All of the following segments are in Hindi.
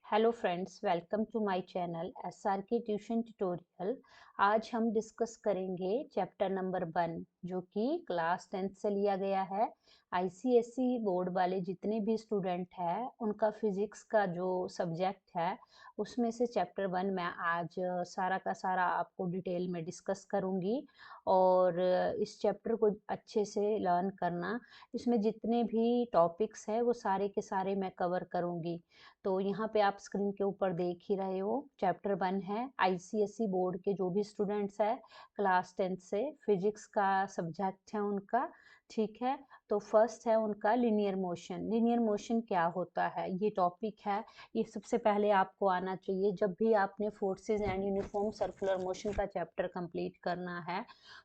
Hello friends, welcome to my channel SRK tuition tutorial. आज हम डिस्कस करेंगे चैप्टर नंबर 1 जो कि क्लास 10th से लिया गया है। आईसीएसई बोर्ड वाले जितने भी स्टूडेंट हैं उनका फिजिक्स का जो सब्जेक्ट है उसमें से चैप्टर 1 मैं आज सारा का सारा आपको डिटेल में डिस्कस करूंगी। और इस चैप्टर को अच्छे से लर्न करना, इसमें जितने भी टॉपिक्स हैं वो सारे के सारे मैं कवर करूंगी। तो यहाँ पे आप स्क्रीन के ऊपर देख ही रहे हो, चैप्टर 1 है। आईसीएसई बोर्ड के जो भी स्टूडेंट्स है क्लास 10th से, फिजिक्स का सब्जेक्ट है उनका। ठीक है, तो फर्स्ट है उनका लीनियर मोशन। लीनियर मोशन क्या होता है, ये टॉपिक है। ये सबसे पहले आपको आना चाहिए जब भी आपने forces and uniform circular motion का चैप्टर कंप्लीट करना है।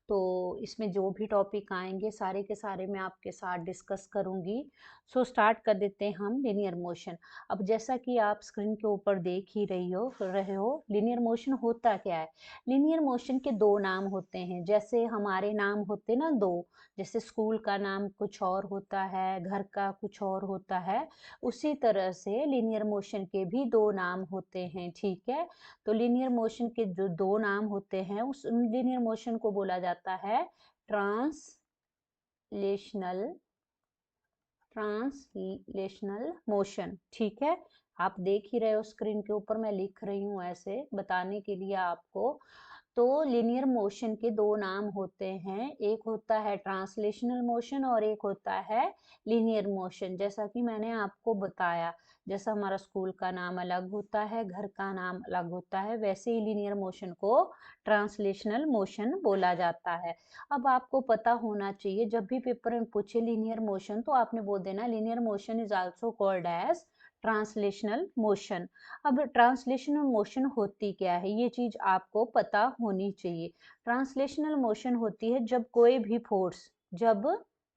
तो इसमें जो भी टॉपिक आएंगे सारे के सारे मैं आपके साथ डिस्कस करूंगी। सो स्टार्ट कर देते हैं हम लीनियर मोशन। अब जैसा कि आप स्क्रीन के ऊपर देख ही रहे हो, लीनियर मोशन होता क्या है। लीनियर मोशन के दो नाम होते हैं, जैसे हमारे नाम होते ना दो, जैसे स्कूल का नाम कुछ और होता है, घर का कुछ और होता है, उसी तरह से लीनियर मोशन के भी दो नाम होते हैं। ठीक है, तो लीनियर मोशन के जो दो नाम होते हैं उस लीनियर मोशन को बोला जाता है ट्रांसलेशनल ट्रांसलेशनल मोशन। ठीक है, आप देख ही रहे हो स्क्रीन के ऊपर, मैं लिख रही हूँ ऐसे बताने के लिए आपको। तो लीनियर मोशन के दो नाम होते हैं, एक होता है ट्रांसलेशनल मोशन और एक होता है लीनियर मोशन। जैसा कि मैंने आपको बताया, जैसा हमारा स्कूल का नाम अलग होता है, घर का नाम अलग होता है, वैसे ही लीनियर मोशन को ट्रांसलेशनल मोशन बोला जाता है। अब आपको पता होना चाहिए, जब भी पेपर में पूछे लीनियर मोशन तो आपने बोल देना linear motion is also called as translational motion. अब ट्रांसलेशनल मोशन होती क्या है, ये चीज आपको पता होनी चाहिए। ट्रांसलेशनल मोशन होती है जब कोई भी फोर्स, जब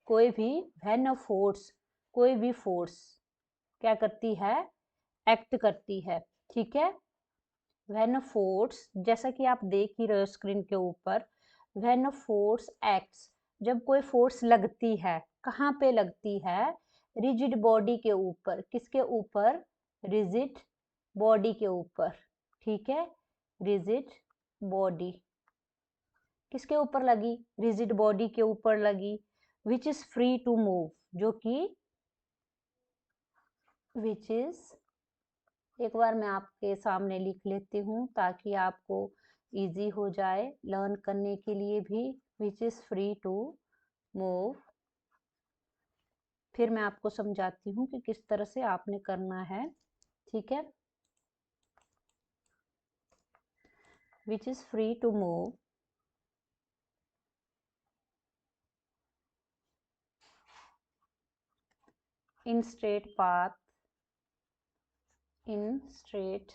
कोई भी व्हेन अ फोर्स, कोई भी फोर्स क्या करती है, एक्ट करती है। ठीक है, व्हेन अ फोर्स, जैसा कि आप देख ही रहे हो स्क्रीन के ऊपर, व्हेन अ फोर्स एक्ट्स, जब कोई फोर्स लगती है, कहाँ पे लगती है, रिजिड बॉडी के ऊपर। किसके ऊपर, रिजिड बॉडी के ऊपर। ठीक है, रिजिड बॉडी किसके ऊपर लगी, रिजिड बॉडी के ऊपर लगी। Which is free to move, जो कि विच इज, एक बार मैं आपके सामने लिख लेती हूँ ताकि आपको इजी हो जाए लर्न करने के लिए भी। Which is free to move, फिर मैं आपको समझाती हूँ कि किस तरह से आपने करना है। ठीक है, which is free to move in straight path, in straight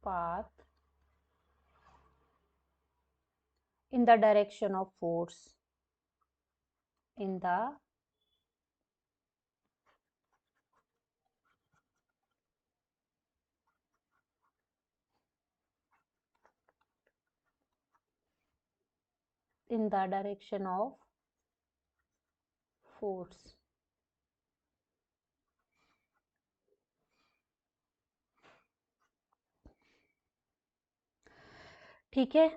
path in the direction of force, in the direction of force। ठीक है,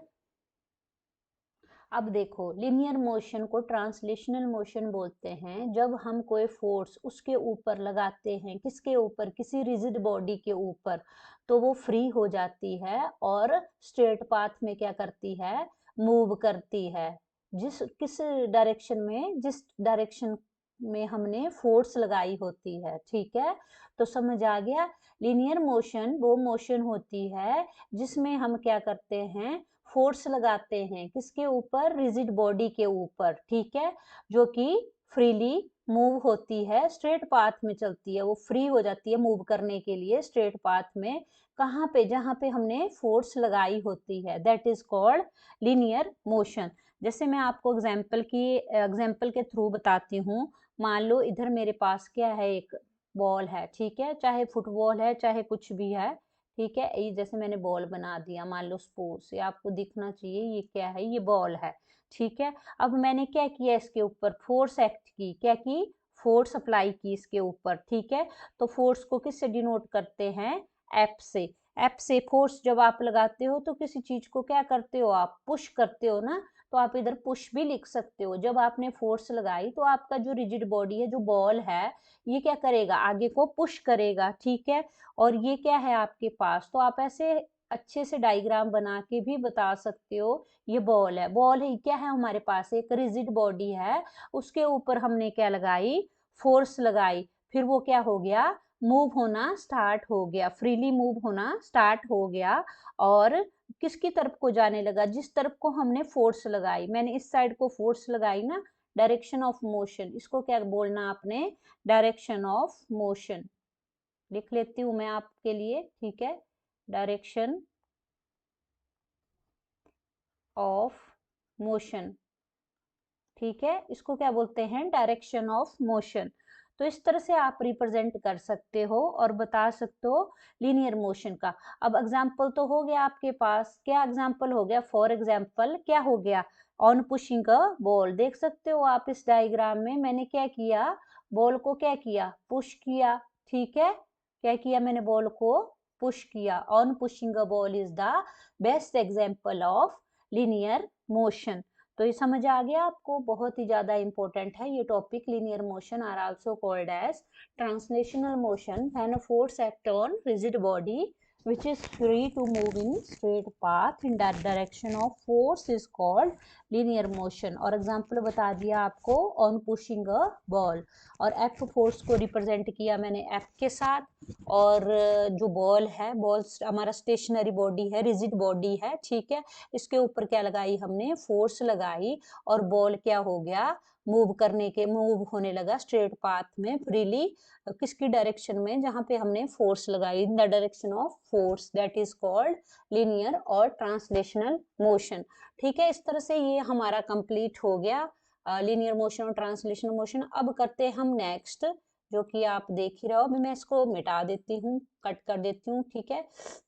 अब देखो लिनियर मोशन को ट्रांसलेशनल मोशन बोलते हैं जब हम कोई फोर्स उसके ऊपर लगाते हैं, किसके ऊपर, किसी रिजिड बॉडी के ऊपर, तो वो फ्री हो जाती है और स्ट्रेट पाथ में क्या करती है, मूव करती है। जिस किस डायरेक्शन में, जिस डायरेक्शन में हमने फोर्स लगाई होती है। ठीक है, तो समझ आ गया। लीनियर मोशन वो मोशन होती है जिसमें हम क्या करते हैं, फोर्स लगाते हैं, किसके ऊपर, रिजिड बॉडी के ऊपर। ठीक है, जो कि फ्रीली मूव होती है, स्ट्रेट पाथ में चलती है, वो फ्री हो जाती है मूव करने के लिए स्ट्रेट पाथ में। कहाँ पे, जहाँ पे हमने फोर्स लगाई होती है, that is called linear motion. जैसे मैं आपको एग्जाम्पल के थ्रू बताती हूँ। मान लो इधर मेरे पास क्या है, एक बॉल है। ठीक है, चाहे फुटबॉल है चाहे कुछ भी है। ठीक है, ये जैसे मैंने बॉल बना दिया, मान लो स्पोर्ट्स, ये आपको दिखना चाहिए ये क्या है, ये बॉल है। ठीक है, अब मैंने क्या किया, इसके ऊपर फोर्स एक्ट की, क्या की, फोर्स अप्लाई की इसके ऊपर, ठीक है। तो फोर्स को किससे डिनोट करते हैं, एफ से। एफ से फोर्स जब आप लगाते हो तो किसी चीज को क्या करते हो, आप पुश करते हो ना, तो आप इधर पुश भी लिख सकते हो। जब आपने फोर्स लगाई तो आपका जो रिजिड बॉडी है, जो बॉल है, ये क्या करेगा, आगे को पुश करेगा, ठीक है। और ये क्या है आपके पास, तो आप ऐसे अच्छे से डायग्राम बना के भी बता सकते हो। ये बॉल है, बॉल है, क्या है हमारे पास, एक रिजिड बॉडी है, उसके ऊपर हमने क्या लगाई, फोर्स लगाई, फिर वो क्या हो गया, मूव होना स्टार्ट हो गया, फ्रीली मूव होना स्टार्ट हो गया। और किसकी तरफ को जाने लगा, जिस तरफ को हमने फोर्स लगाई, मैंने इस साइड को फोर्स लगाई ना, डायरेक्शन ऑफ मोशन, इसको क्या बोलना आपने, डायरेक्शन ऑफ मोशन। लिख लेती हूं मैं आपके लिए, ठीक है, डायरेक्शन ऑफ मोशन, ठीक है, इसको क्या बोलते हैं, डायरेक्शन ऑफ मोशन। तो इस तरह से आप रिप्रेजेंट कर सकते हो और बता सकते हो लीनियर मोशन का। अब एग्जाम्पल तो हो गया आपके पास, क्या एग्जाम्पल हो गया, फॉर एग्जाम्पल क्या हो गया, ऑन पुशिंग अ बॉल, देख सकते हो आप इस डायग्राम में मैंने क्या किया, बॉल को क्या किया, पुश किया, ठीक है, क्या किया मैंने, बॉल को पुश किया। On pushing a ball is the best example of linear motion. तो ये समझ आ गया आपको, बहुत ही ज्यादा इंपॉर्टेंट है ये topic. Linear motion are also called as translational motion when a force act on rigid body which is free to move in straight path in that direction of force is called linear motion। और एग्जांपल बता दिया आपको on pushing a ball, और F फोर्स को रिप्रेजेंट किया मैंने F के साथ, और जो बॉल है, बॉल हमारा स्टेशनरी बॉडी है, रिजिड बॉडी है, ठीक है, इसके ऊपर क्या लगाई हमने, फोर्स लगाई, और बॉल क्या हो गया, मूव होने लगा स्ट्रेट पाथ में फ्रीली, किसकी डायरेक्शन में, जहां पे हमने फोर्स लगाई, in the direction of force, that is called linear और ट्रांसलेशनल मोशन, ठीक है। इस तरह से ये हमारा कंप्लीट हो गया लीनियर मोशन और ट्रांसलेशनल मोशन। अब करते हैं हम नेक्स्ट, जो कि आप देख ही रहे हो, अभी मैं इसको मिटा देती हूँ, कट कर देती हूँ, ठीक है।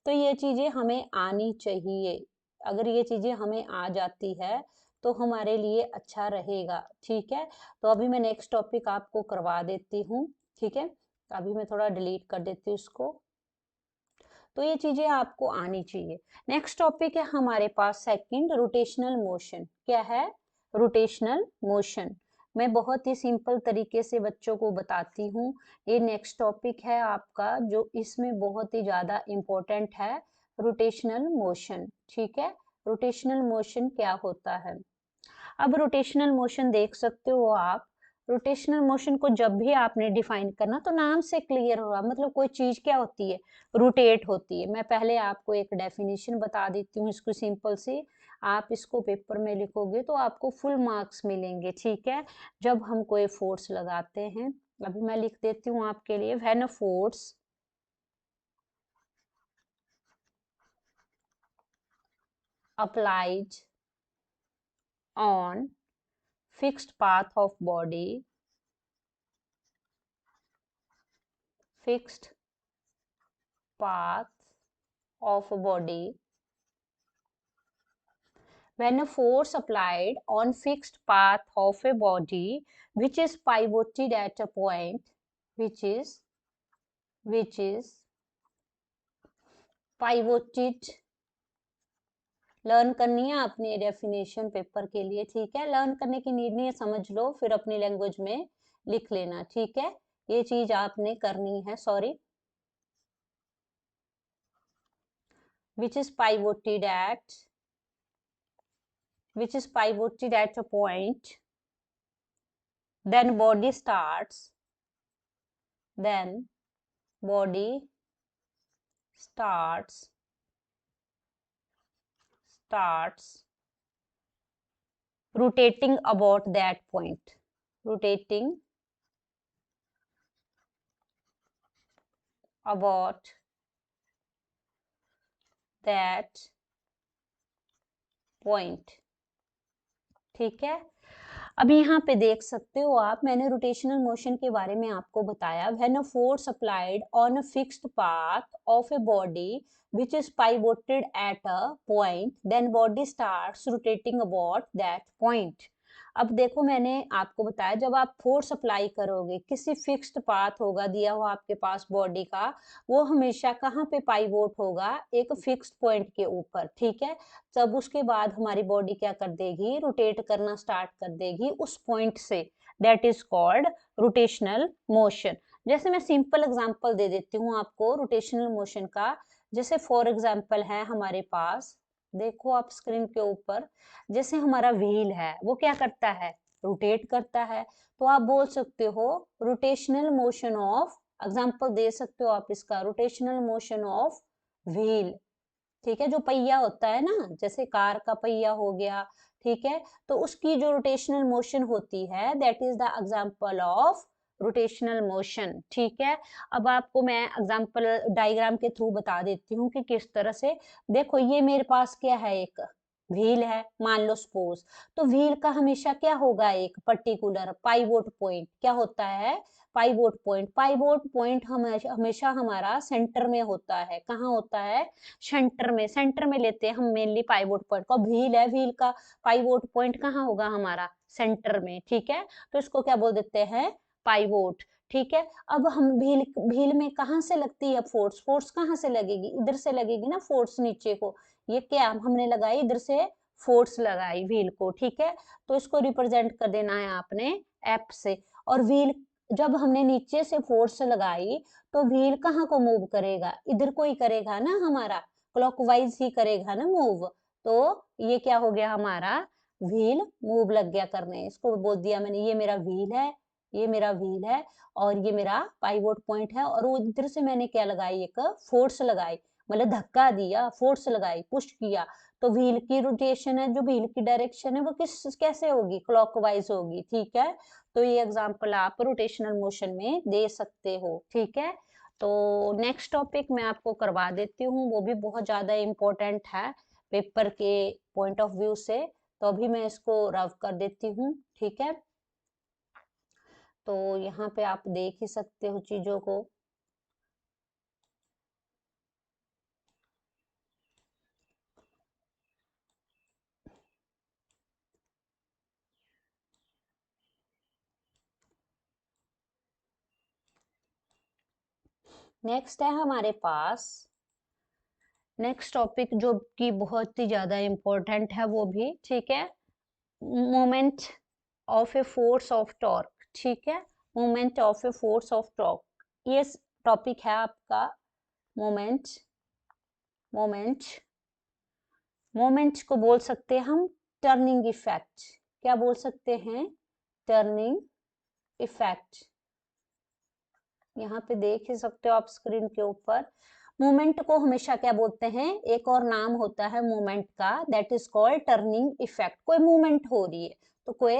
तो ये चीजें हमें आनी चाहिए, अगर ये चीजें हमें आ जाती है तो हमारे लिए अच्छा रहेगा, ठीक है। तो अभी मैं नेक्स्ट टॉपिक आपको करवा देती हूँ, ठीक है, अभी मैं थोड़ा डिलीट कर देती हूँ इसको। तो ये चीजें आपको आनी चाहिए। नेक्स्ट टॉपिक है हमारे पास सेकंड, रोटेशनल मोशन। क्या है, रोटेशनल मोशन। मैं बहुत ही सिंपल तरीके से बच्चों को बताती हूँ। ये नेक्स्ट टॉपिक है आपका, जो इसमें बहुत ही ज्यादा इम्पोर्टेंट है, रोटेशनल मोशन, ठीक है। रोटेशनल मोशन क्या होता है, अब रोटेशनल मोशन देख सकते हो आप, रोटेशनल मोशन को जब भी आपने डिफाइन करना तो नाम से क्लियर होगा, मतलब कोई चीज क्या होती है, रोटेट होती है। मैं पहले आपको एक डेफिनेशन बता देती हूँ इसको सिंपल सी, आप इसको पेपर में लिखोगे तो आपको फुल मार्क्स मिलेंगे, ठीक है। जब हम कोई फोर्स लगाते हैं, अभी मैं लिख देती हूँ आपके लिए, when a force applied on fixed path of body, fixed path of a body, when a force applied on fixed path of a body which is pivoted at a point, which is pivoted, learn करनी है अपनी डेफिनेशन पेपर के लिए, ठीक है, लर्न करने की नीड नहीं है, समझ लो फिर अपनी लैंग्वेज में लिख लेना, ठीक है, ये चीज आपने करनी है, sorry, which is pivoted at a point, then body starts rotating about that point, rotating about that point, ठीक है। अब यहाँ पे देख सकते हो आप, मैंने रोटेशनल मोशन के बारे में आपको बताया, when a force applied on a fixed path of a body which is pivoted at a point, then body starts rotating about that point। अब देखो मैंने आपको बताया जब आप फोर्स अप्लाई करोगे किसी फिक्स्ड पाथ होगा दिया हुआ आपके पास बॉडी का, वो हमेशा कहाँ पे पाइवोट होगा, एक फिक्स्ड पॉइंट के ऊपर, ठीक है। तब उसके बाद हमारी बॉडी क्या कर देगी, रोटेट करना स्टार्ट कर देगी उस पॉइंट से, that is called rotational motion. जैसे मैं सिंपल एग्जांपल दे देती हूँ आपको रोटेशनल मोशन का। जैसे फॉर एग्जांपल है हमारे पास, देखो आप स्क्रीन के ऊपर, जैसे हमारा व्हील है वो क्या करता है, रोटेट करता है। तो आप बोल सकते हो रोटेशनल मोशन ऑफ, एग्जांपल दे सकते हो आप इसका, रोटेशनल मोशन ऑफ व्हील, ठीक है। जो पहिया होता है ना, जैसे कार का पहिया हो गया, ठीक है, तो उसकी जो रोटेशनल मोशन होती है that is the example of rotational motion, ठीक है। अब आपको मैं एग्जांपल डायग्राम के थ्रू बता देती हूँ कि किस तरह से। देखो ये मेरे पास क्या है, एक व्हील है मान लो सपोज। तो व्हील का हमेशा क्या होगा, एक पर्टिकुलर पाइवोट पॉइंट क्या होता है, पाइवोट पॉइंट। पाइवोट पॉइंट हमेशा हमेशा हमारा सेंटर में होता है, कहाँ होता है, सेंटर में। सेंटर में लेते हैं हम मेनली पाइवोट पॉइंट को। व्हील है, व्हील का पाइवोट पॉइंट कहाँ होगा हमारा, सेंटर में, ठीक है। तो इसको क्या बोल देते हैं, पाइवोट, ठीक है। अब हम व्हील व्हील में कहाँ से लगती है फोर्स, फोर्स कहाँ से लगेगी, इधर से लगेगी ना फोर्स नीचे को। ये क्या हमने लगाई, इधर से फोर्स लगाई व्हील को, ठीक है। तो इसको रिप्रेजेंट कर देना है आपने एफ से। और व्हील जब हमने नीचे से फोर्स लगाई तो व्हील कहाँ को मूव करेगा, इधर को ही करेगा ना हमारा, क्लॉकवाइज ही करेगा ना मूव। तो ये क्या हो गया हमारा, व्हील मूव लग गया करने। इसको बोल दिया मैंने ये मेरा व्हील है, ये मेरा व्हील है और ये मेरा पाइवोट पॉइंट है। और वो इधर से मैंने क्या लगाई, एक फोर्स लगाई, मतलब धक्का दिया, फोर्स लगाई, पुश किया। तो व्हील की रोटेशन है, जो व्हील की डायरेक्शन है वो किस कैसे होगी, क्लॉकवाइज होगी, ठीक है। तो ये एग्जांपल आप रोटेशनल मोशन में दे सकते हो, ठीक है। तो नेक्स्ट टॉपिक मैं आपको करवा देती हूँ, वो भी बहुत ज्यादा इम्पोर्टेंट है पेपर के पॉइंट ऑफ व्यू से। तो अभी मैं इसको रव कर देती हूँ, ठीक है। तो यहाँ पे आप देख ही सकते हो चीजों को। नेक्स्ट है हमारे पास, नेक्स्ट टॉपिक जो कि बहुत ही ज्यादा इम्पोर्टेंट है वो भी, ठीक है, moment of a force of torque, ठीक है। Moment of a force of torque, ये टॉपिक है आपका मोमेंट। मोमेंट मोमेंट को बोल सकते हैं हम टर्निंग इफेक्ट, क्या बोल सकते हैं, टर्निंग इफेक्ट। यहाँ पे देख ही सकते हो आप स्क्रीन के ऊपर। मूवमेंट को हमेशा क्या बोलते हैं, एक और नाम होता है मूवमेंट का, that is called turning effect. कोई मूवमेंट हो रही है तो कोई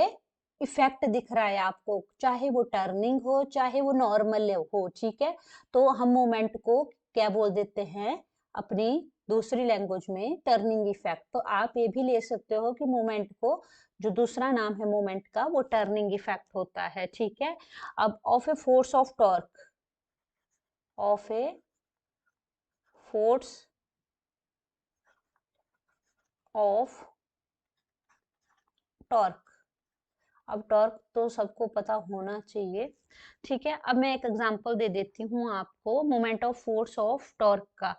इफेक्ट दिख रहा है आपको, चाहे वो टर्निंग हो चाहे वो नॉर्मल हो, ठीक है। तो हम मूवमेंट को क्या बोल देते हैं अपनी दूसरी लैंग्वेज में, टर्निंग इफेक्ट। तो आप ये भी ले सकते हो कि मूवमेंट को जो दूसरा नाम है मूवमेंट का वो टर्निंग इफेक्ट होता है, ठीक है। अब of a force of torque, of a force of torque। अब टॉर्क तो सबको पता होना चाहिए, ठीक है। अब मैं एक एग्जांपल दे देती हूँ आपको moment of force of torque का।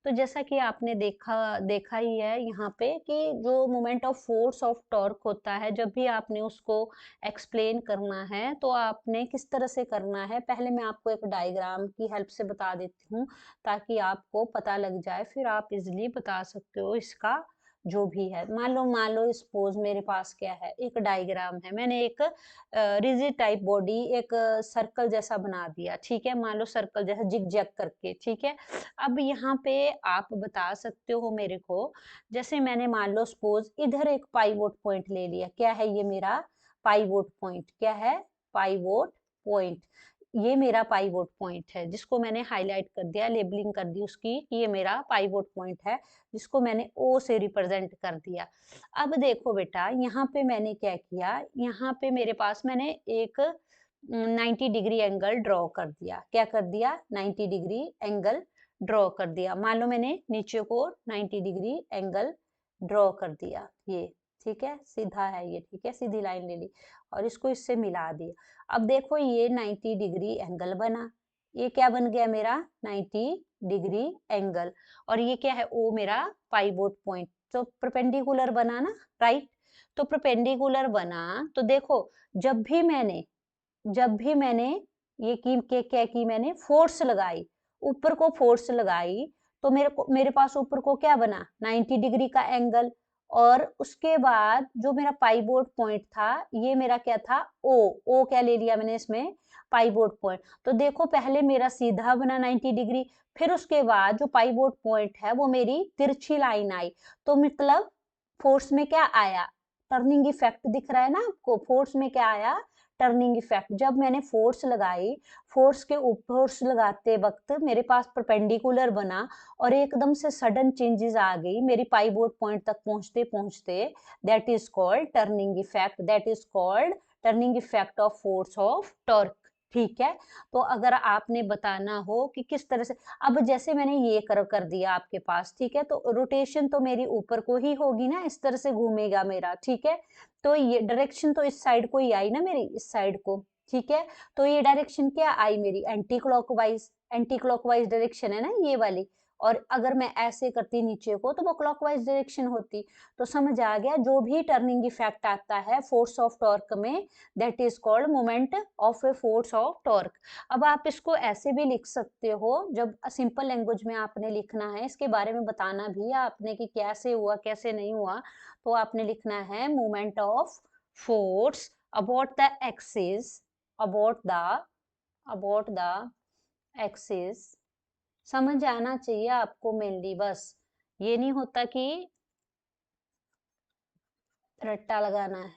तो जैसा कि आपने देखा ही है यहाँ पे कि जो moment of force of torque होता है, जब भी आपने उसको एक्सप्लेन करना है तो आपने किस तरह से करना है, पहले मैं आपको एक डायग्राम की हेल्प से बता देती हूँ ताकि आपको पता लग जाए, फिर आप इजिली बता सकते हो इसका जो भी है। मान लो सपोज मेरे पास क्या है, एक डायग्राम है, मैंने एक रिजिड टाइप बॉडी, एक सर्कल जैसा बना दिया, ठीक है। मान लो सर्कल जैसा जिग जैग करके, ठीक है। अब यहाँ पे आप बता सकते हो मेरे को, जैसे मैंने मान लो सपोज इधर एक पाइवोट पॉइंट ले लिया, क्या है ये मेरा पाइवोट पॉइंट, क्या है, पाइवोट पॉइंट। ये मेरा पाइवोट पॉइंट है जिसको मैंने हाईलाइट कर दिया, लेबलिंग कर दी उसकी कि ये मेरा पाइवोट पॉइंट है, जिसको मैंने ओ से रिप्रेजेंट कर दिया। अब देखो बेटा यहाँ पे मैंने क्या किया, यहाँ पे मेरे पास मैंने एक 90 डिग्री एंगल ड्रॉ कर दिया, क्या कर दिया, 90 डिग्री एंगल ड्रॉ कर दिया। मान लो मैंने नीचे को 90 डिग्री एंगल ड्रॉ कर दिया, ये ठीक है, सीधा है ये, ठीक है, सीधी लाइन ले ली और इसको इससे मिला दिया। अब देखो ये 90 डिग्री एंगल बना, ये क्या बन गया मेरा 90 डिग्री एंगल, और ये क्या है ओ मेरा पाइवोट पॉइंट, तो परपेंडिकुलर बना ना, राइट। तो परपेंडिकुलर बना तो देखो जब भी मैंने ये की क्या की मैंने फोर्स लगाई, ऊपर को फोर्स लगाई, तो मेरे पास ऊपर को क्या बना 90 डिग्री का एंगल, और उसके बाद जो मेरा पाइवोट पॉइंट था ये मेरा क्या था ओ क्या ले लिया मैंने इसमें पाइवोट पॉइंट। तो देखो पहले मेरा सीधा बना 90 डिग्री, फिर उसके बाद जो पाइवोट पॉइंट है वो मेरी तिरछी लाइन आई, तो मतलब फोर्स में क्या आया, टर्निंग इफेक्ट दिख रहा है ना आपको, फोर्स में क्या आया टर्निंग इफेक्ट। जब मैंने फोर्स लगाई, फोर्स के ऊपर फोर्स लगाते वक्त मेरे पास परपेंडिकुलर बना और एकदम से सडन चेंजेस आ गई मेरी पाइवोट पॉइंट तक पहुंचते पहुंचते, that is called turning effect, that is called turning effect of force of torque. ठीक है, तो अगर आपने बताना हो कि किस तरह से, अब जैसे मैंने ये कर दिया आपके पास, ठीक है, तो रोटेशन तो मेरी ऊपर को ही होगी ना, इस तरह से घूमेगा मेरा, ठीक है, तो ये डायरेक्शन तो इस साइड को ही आई ना मेरी, इस साइड को, ठीक है, तो ये डायरेक्शन क्या आई मेरी एंटी क्लॉकवाइज डायरेक्शन है ना ये वाली, और अगर मैं ऐसे करती नीचे को तो वो क्लॉकवाइज डायरेक्शन होती। तो समझ आ गया, जो भी टर्निंग इफेक्ट आता है फोर्स ऑफ टॉर्क में, that is called moment of a force of torque. अब आप इसको ऐसे भी लिख सकते हो, जब सिंपल लैंग्वेज में आपने लिखना है, इसके बारे में बताना भी है आपने कि कैसे हुआ कैसे नहीं हुआ, तो आपने लिखना है moment of force about the axis, about the axis. समझ आना चाहिए आपको मेनली, बस ये नहीं होता कि रट्टा लगाना है,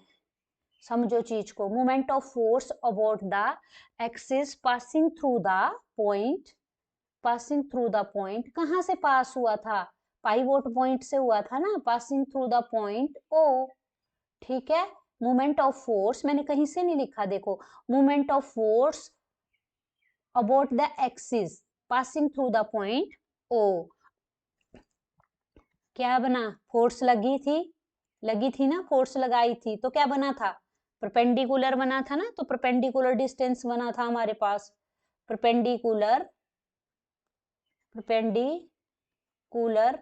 समझो चीज को। Moment of force about the axis passing through the point, passing through the point, कहाँ से पास हुआ था, पाइवोट पॉइंट से हुआ था ना, passing through the point O, ठीक है। मोमेंट ऑफ फोर्स मैंने कहीं से नहीं लिखा, देखो moment of force about the axis passing through the point O, क्या बना, फोर्स लगी थी ना, फोर्स लगाई थी तो क्या बना था, परपेंडिकुलर बना था ना, तो परपेंडिकुलर डिस्टेंस बना था हमारे पास, perpendicular perpendicular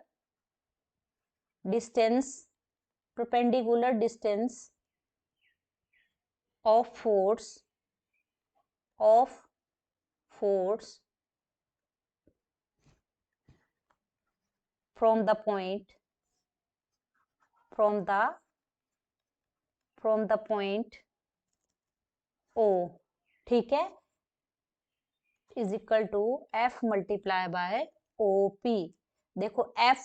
distance, perpendicular distance of force from the point from the point O, ठीक है, is equal to F multiply by OP। देखो F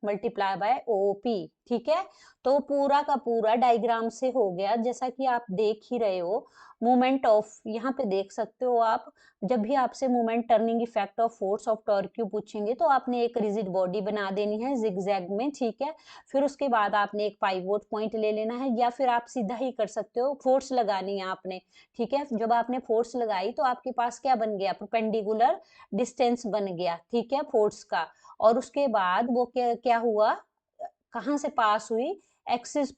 मल्टीप्लाई बाय OP, ठीक है, तो पूरा का पूरा डायग्राम से हो गया, जैसा कि आप देख ही रहे हो। मोमेंट ऑफ, यहाँ पे देख सकते हो आप, जब भी आपसे moment turning effect of force of torque क्यों पूछेंगे, तो आपने एक रिजिड बॉडी बना देनी है जिगजैग में, ठीक है, फिर उसके बाद आपने एक पाइवोट पॉइंट ले लेना है, या फिर आप सीधा ही कर सकते हो, फोर्स लगानी है आपने, ठीक है। जब आपने फोर्स लगाई तो आपके पास क्या बन गया, परपेंडिकुलर डिस्टेंस बन गया, ठीक है, फोर्स का, और उसके बाद वो क्या हुआ, कहाँ से पास हुई, axis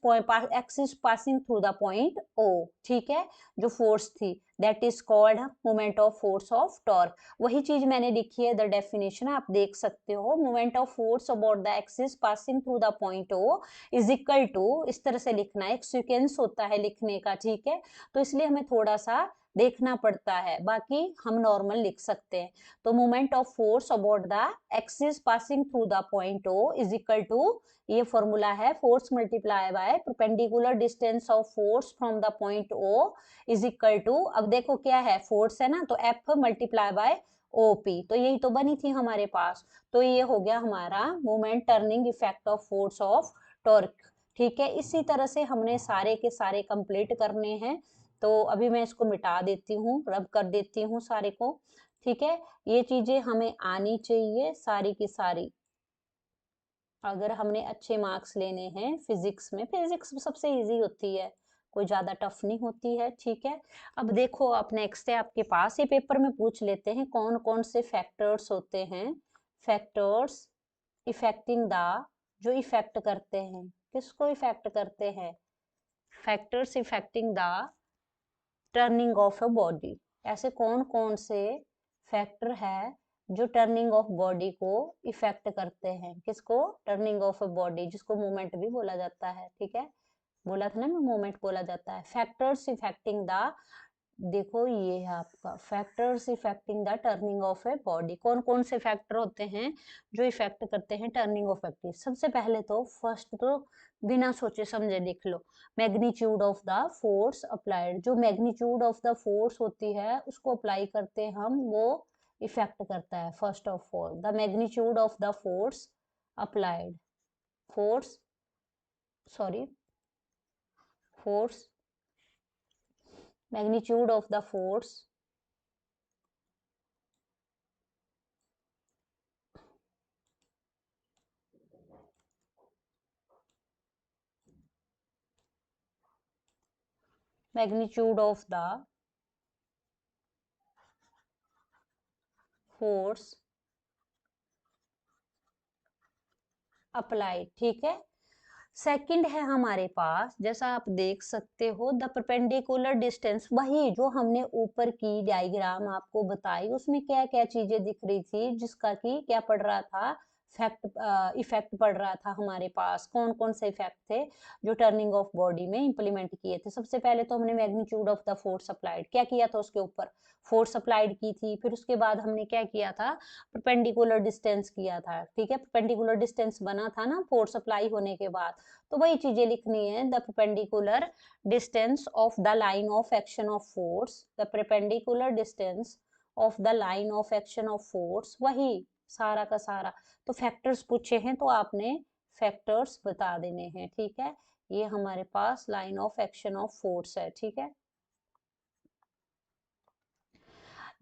passing through the point O, ठीक है, जो फोर्स थी that is called moment of force of torque. वही चीज मैंने लिखी है, द डेफिनेशन आप देख सकते हो, moment of force about the axis passing through the point O is equal to, इस तरह से लिखना है, एक सीक्वेंस होता है लिखने का, ठीक है, तो इसलिए हमें थोड़ा सा देखना पड़ता है, बाकी हम नॉर्मल लिख सकते हैं। तो moment of force about the axis passing through the point O is equal to, ये फॉर्मूला है, force multiply by perpendicular distance of force from the point O is equal to, अब देखो क्या है, फोर्स है ना, तो F मल्टीप्लाई बाय OP, तो यही तो बनी थी हमारे पास, तो ये हो गया हमारा moment turning effect of force of torque, ठीक है। इसी तरह से हमने सारे के सारे कंप्लीट करने हैं, तो अभी मैं इसको मिटा देती हूँ, रब कर देती हूँ सारे को, ठीक है। ये चीजें हमें आनी चाहिए सारी की सारी, अगर हमने अच्छे मार्क्स लेने हैं फिजिक्स में, फिजिक्स सबसे इजी होती है, कोई ज्यादा टफ नहीं होती है, ठीक है। अब देखो आप नेक्स्ट है आपके पास, ये पेपर में पूछ लेते हैं कौन कौन से फैक्टर्स होते हैं, फैक्टर्स इफेक्टिंग द, जो इफेक्ट करते हैं, किसको इफेक्ट करते हैं? Factors affecting the turning of a body. ऐसे कौन कौन से फैक्टर है जो टर्निंग ऑफ बॉडी को इफेक्ट करते हैं? किसको? टर्निंग ऑफ अ बॉडी, जिसको मूवमेंट भी बोला जाता है। ठीक है, बोला था ना मैं, मूवमेंट बोला जाता है। फैक्टर्स इफेक्टिंग द, देखो ये है आपका factors affecting the turning of a body. कौन कौन से फैक्टर होते हैं जो इफेक्ट करते हैं टर्निंग ऑफ बॉडी? सबसे पहले तो फर्स्ट तो बिना सोचे समझे लिख लो, magnitude of the force applied. जो मैग्नीट्यूड ऑफ द फोर्स होती है उसको अप्लाई करते हैं हम, वो इफेक्ट करता है। First of all the magnitude of the force applied, force sorry force, magnitude of the force magnitude of the force applied। ठीक है, सेकंड है हमारे पास, जैसा आप देख सकते हो द परपेंडिकुलर डिस्टेंस। वही जो हमने ऊपर की डायग्राम आपको बताई, उसमें क्या क्या चीजें दिख रही थी जिसका कि क्या पड़ रहा था, इफेक्ट पड़ रहा था हमारे पास। कौन कौन से इफेक्ट थे जो टर्निंग ऑफ बॉडी में इंप्लीमेंट किए थे? सबसे पहले तो हमने magnitude of the force applied क्या किया था, उसके ऊपर फोर्स अप्लाइड की थी। फिर उसके बाद हमने क्या किया था, परपेंडिकुलर डिस्टेंस किया था। ठीक है, परपेंडिकुलर डिस्टेंस बना था ना फोर्स अप्लाई होने के बाद, तो वही चीजें लिखनी है। The perpendicular distance of the line of action of force, the perpendicular distance of the line of action of force, वही सारा का सारा। तो फैक्टर्स पूछे हैं तो आपने फैक्टर्स बता देने हैं। ठीक है, ये हमारे पास line of action of force है। ठीक है,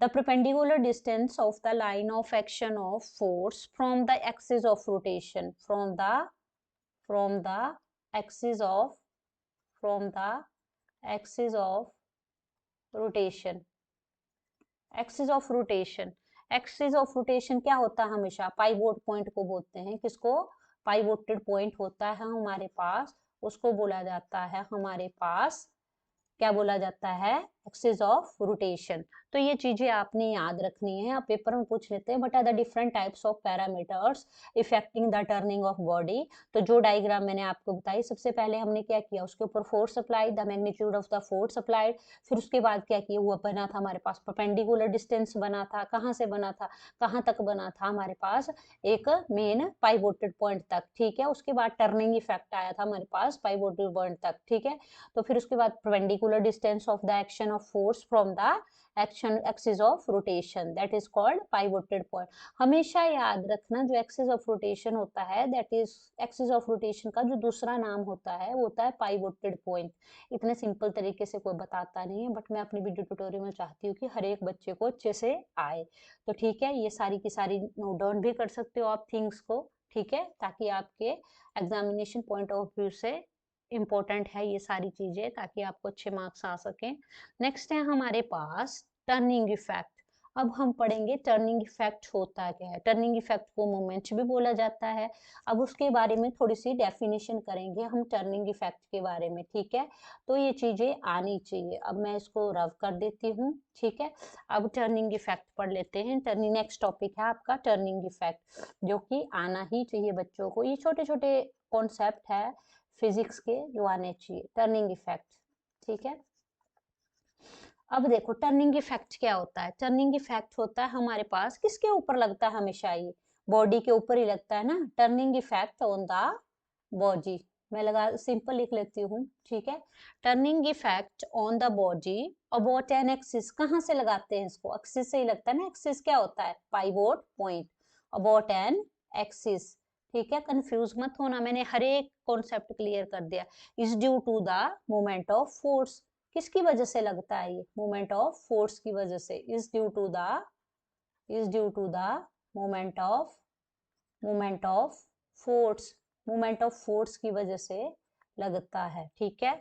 the perpendicular distance of the line of action of force from the axis of rotation, from the axis of from the axis of rotation, axis of rotation, axis of rotation क्या होता है? हमेशा पाइवोट पॉइंट को बोलते हैं। किसको? पाइवोटेड पॉइंट होता है हमारे पास, उसको बोला जाता है हमारे पास, क्या बोला जाता है? Axis of rotation. तो ये चीजें आपने याद रखनी है, आप पेपर में पूछ लेते हैं but are the different types of parameters affecting the turning of body. तो जो डायग्राम मैंने आपको बताई, सबसे पहले हमने क्या किया, उसके ऊपर force applied, the magnitude of the force applied. फिर उसके बाद क्या किया, वो बना था हमारे पास परपेंडिकुलर डिस्टेंस बना था। कहाँ से बना था, कहाँ तक बना था हमारे पास? एक मेन पाइवोटेड पॉइंट तक। ठीक है, उसके बाद टर्निंग इफेक्ट आया था हमारे पास पाइवोटेड पॉइंट तक। ठीक है, तो फिर उसके बाद perpendicular distance of the action of force from the action axis of rotation, that is called pivoted point. हमेशा याद रखना, जो एक्सिस ऑफ रोटेशन होता है, that is axis of rotation का जो दूसरा नाम होता है वो होता है पाइवोटेड पॉइंट। इतने सिंपल तरीके से कोई बताता नहीं है, बट मैं अपनी वीडियो ट्यूटोरियल में चाहती हूँ कि हर एक बच्चे को अच्छे से आए। तो ठीक है, ये सारी की सारी नोट डाउन भी कर सकते हो आप थिंग्स को। ठीक है, ताकि आपके एग्जामिनेशन पॉइंट ऑफ व्यू से इम्पोर्टेंट है ये सारी चीजें, ताकि आपको अच्छे मार्क्स आ सके। नेक्स्ट है हमारे पास टर्निंग इफेक्ट। अब हम पढ़ेंगे टर्निंग इफेक्ट होता क्या है। टर्निंग इफेक्ट को मोमेंट भी बोला जाता है। अब उसके बारे में थोड़ी सी डेफिनेशन करेंगे हम टर्निंग इफेक्ट के बारे में। ठीक है, तो ये चीजें आनी चाहिए। अब मैं इसको रव कर देती हूँ। ठीक है, अब टर्निंग इफेक्ट पढ़ लेते हैं। टर्निंग नेक्स्ट टॉपिक है आपका टर्निंग इफेक्ट, जो कि आना ही चाहिए बच्चों को। ये छोटे छोटे कॉन्सेप्ट है फिजिक्स के जो आने चाहिए। टर्निंग इफेक्ट, ठीक है। अब देखो टर्निंग इफेक्ट क्या होता है। टर्निंग इफेक्ट होता है हमारे पास, किसके ऊपर लगता है? हमेशा ये बॉडी के ऊपर ही लगता है ना। Turning effect on the body, मैं लगा सिंपल लिख लेती हूँ। ठीक है, turning effect on the body about an axis. कहाँ से लगाते हैं इसको? एक्सिस से ही लगता है ना। एक्सिस क्या होता है? Pivot point about an axis. ठीक है, कंफ्यूज मत होना, मैंने हर एक कॉन्सेप्ट क्लियर कर दिया। Is due to the moment of force. किसकी वजह से लगता है ये? मोमेंट ऑफ फोर्स की वजह से। Is due to the moment of force, moment of force की वजह से लगता है। ठीक है,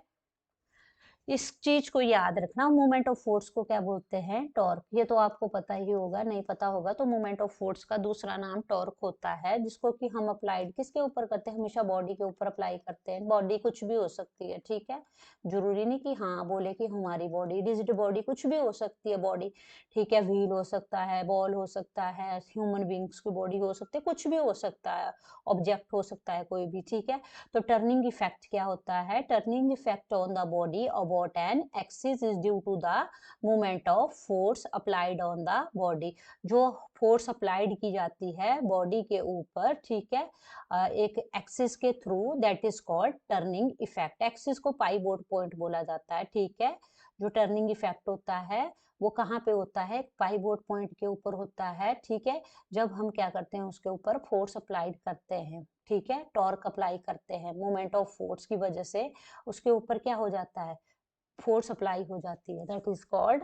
इस चीज को याद रखना, मोमेंट ऑफ फोर्स को क्या बोलते हैं, टॉर्क। ये तो आपको पता ही होगा, नहीं पता होगा तो मोमेंट ऑफ फोर्स का दूसरा नाम टॉर्क होता है, जिसको कि हम अप्लाइड किसके ऊपर करते हैं, हमेशा बॉडी के ऊपर अप्लाई करते हैं। बॉडी कुछ भी हो सकती है, ठीक है, जरूरी नहीं कि हाँ बोले कि हमारी बॉडी, रिजिड बॉडी कुछ भी हो सकती है बॉडी, ठीक है, व्हील हो सकता है, बॉल हो सकता है, ह्यूमन बींग्स की बॉडी हो सकती है, कुछ भी हो सकता है, ऑब्जेक्ट हो सकता है कोई भी, ठीक है। तो टर्निंग इफेक्ट क्या होता है, turning effect on the body about an axis is due to the movement of force applied on the body. जो फोर्स अप्लाइड की जाती है बॉडी के ऊपर, ठीक है, एक एक्सिस के through, that is called turning effect. Axis को पाइवोट पॉइंट बोला जाता है, ठीक है। जो टर्निंग इफेक्ट होता है वो कहाँ पे होता है, पाइवोट पॉइंट के ऊपर होता है, ठीक है। जब हम क्या करते हैं, उसके ऊपर फोर्स अप्लाइड करते हैं, ठीक है, टॉर्क अप्लाई करते हैं, मोमेंट ऑफ फोर्स की वजह से उसके ऊपर क्या हो जाता है, फोर्स अप्लाई हो जाती है, that is called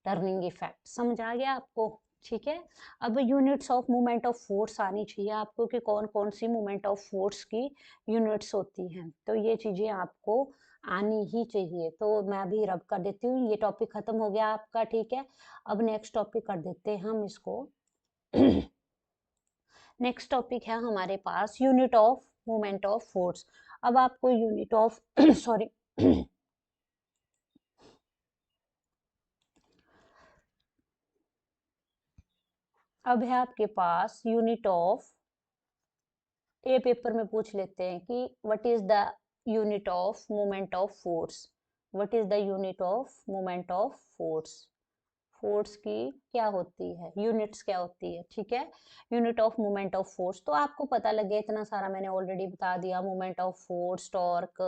turning effect. समझ आ गया आपको, ठीक है। अब units of moment of force आनी चाहिए आपको कि कौन कौन सी मोमेंट ऑफ फोर्स की यूनिट्स होती हैं, तो ये चीजें आपको आनी ही चाहिए। तो मैं अभी रब कर देती हूँ, ये टॉपिक खत्म हो गया आपका, ठीक है। अब नेक्स्ट टॉपिक कर देते हैं हम इसको। नेक्स्ट टॉपिक है हमारे पास unit of moment of force. अब आपको यूनिट ऑफ सॉरी अब है आपके पास यूनिट ऑफ, ये पेपर में पूछ लेते हैं कि what is the unit of moment of force, what is the unit of moment of force. Force की क्या होती है, यूनिट्स क्या होती है, ठीक है। Unit of moment of force तो आपको पता लग गया, इतना सारा मैंने ऑलरेडी बता दिया। Moment of force, torque,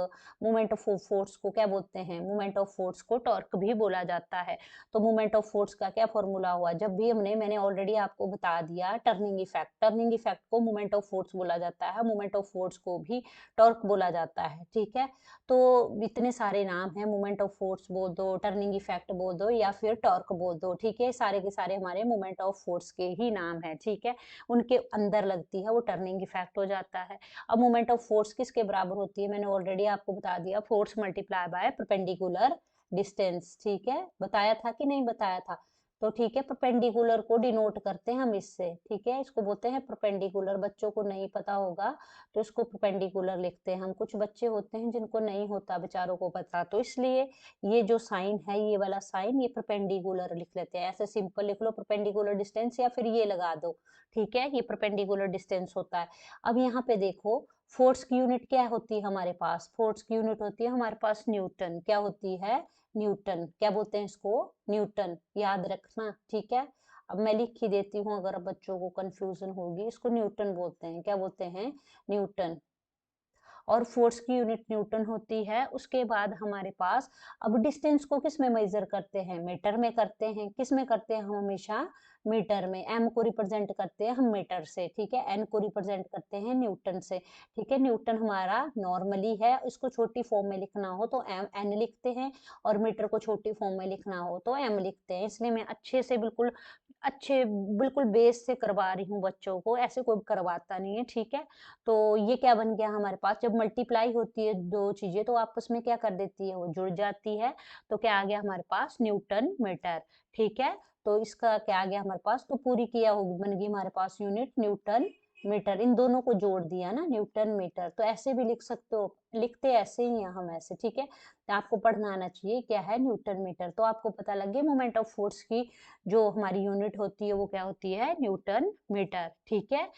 moment of force को क्या बोलते हैं, मोमेंट ऑफ फोर्स को टॉर्क भी बोला जाता है। तो मोमेंट ऑफ फोर्स का क्या फॉर्मूला हुआ, जब भी मैंने ऑलरेडी आपको बता दिया, टर्निंग इफेक्ट, टर्निंग इफेक्ट को मोमेंट ऑफ फोर्स बोला जाता है, मोमेंट ऑफ फोर्स को भी टॉर्क बोला जाता है, ठीक है। तो इतने सारे नाम हैं, मोमेंट ऑफ फोर्स बोल दो, टर्निंग इफेक्ट बोल दो, या फिर टॉर्क बोल दो, ठीक है, सारे के सारे हमारे मोमेंट ऑफ फोर्स के ही नाम है, ठीक है। उनके अंदर लगती है वो टर्निंग इफेक्ट हो जाता है। अब मोमेंट ऑफ फोर्स किसके बराबर होती है, मैंने ऑलरेडी आपको बता दिया, force multiply by perpendicular distance, ठीक है, बताया था कि नहीं बताया था। तो ठीक है, परपेंडिकुलर को डिनोट करते हैं हम इससे, ठीक है, इसको बोलते हैं परपेंडिकुलर। बच्चों को नहीं पता होगा तो इसको परपेंडिकुलर लिखते हैं हम। कुछ बच्चे होते हैं जिनको नहीं होता बेचारों को पता, तो इसलिए ये जो साइन है, ये वाला साइन, ये परपेंडिकुलर लिख लेते हैं। ऐसे सिंपल लिख लो परपेंडिकुलर डिस्टेंस, या फिर ये लगा दो, ठीक है, ये परपेंडिकुलर डिस्टेंस होता है। अब यहाँ पे देखो, फोर्स की यूनिट क्या होती है हमारे पास, फोर्स की यूनिट होती है हमारे पास न्यूटन। क्या होती है, न्यूटन। क्या बोलते हैं इसको, न्यूटन, याद रखना, ठीक है। अब मैं लिख ही देती हूँ, अगर बच्चों को कंफ्यूजन होगी, इसको न्यूटन बोलते हैं। क्या बोलते हैं, न्यूटन। और फोर्स की यूनिट न्यूटन होती है। उसके बाद हमारे पास, अब डिस्टेंस को किस में मेजर करते हैं, मीटर में करते हैं। किस में करते हैं हम, हमेशा मीटर में। एम को रिप्रेजेंट करते हैं हम मीटर से, ठीक है, एन को रिप्रेजेंट करते हैं न्यूटन से, ठीक है। न्यूटन हमारा नॉर्मली है, इसको छोटी फॉर्म में लिखना हो तो एम एन लिखते हैं, और मीटर को छोटी फॉर्म में लिखना हो तो एम लिखते हैं। इसलिए मैं अच्छे से बिल्कुल बेस से करवा रही हूँ बच्चों को, ऐसे कोई करवाता नहीं है, ठीक है। तो ये क्या बन गया हमारे पास, जब मल्टीप्लाई होती है दो चीजें तो आपस में क्या कर देती है, वो जुड़ जाती है। तो क्या आ गया हमारे पास, न्यूटन मीटर, ठीक है। तो इसका क्या आ गया हमारे पास, तो पूरी किया होगी, बन गई हमारे पास यूनिट न्यूटन मीटर। इन दोनों को जोड़ दिया ना, न्यूटन मीटर। तो ऐसे भी लिख सकते हो, लिखते ऐसे ही हैं हम, ऐसे, ठीक है। तो आपको पढ़ना आना चाहिए क्या है न्यूटन मीटर। तो आपको पता लग गया मोमेंट ऑफ फोर्स की जो हमारी यूनिट होती है वो क्या होती है, न्यूटन मीटर, ठीक है।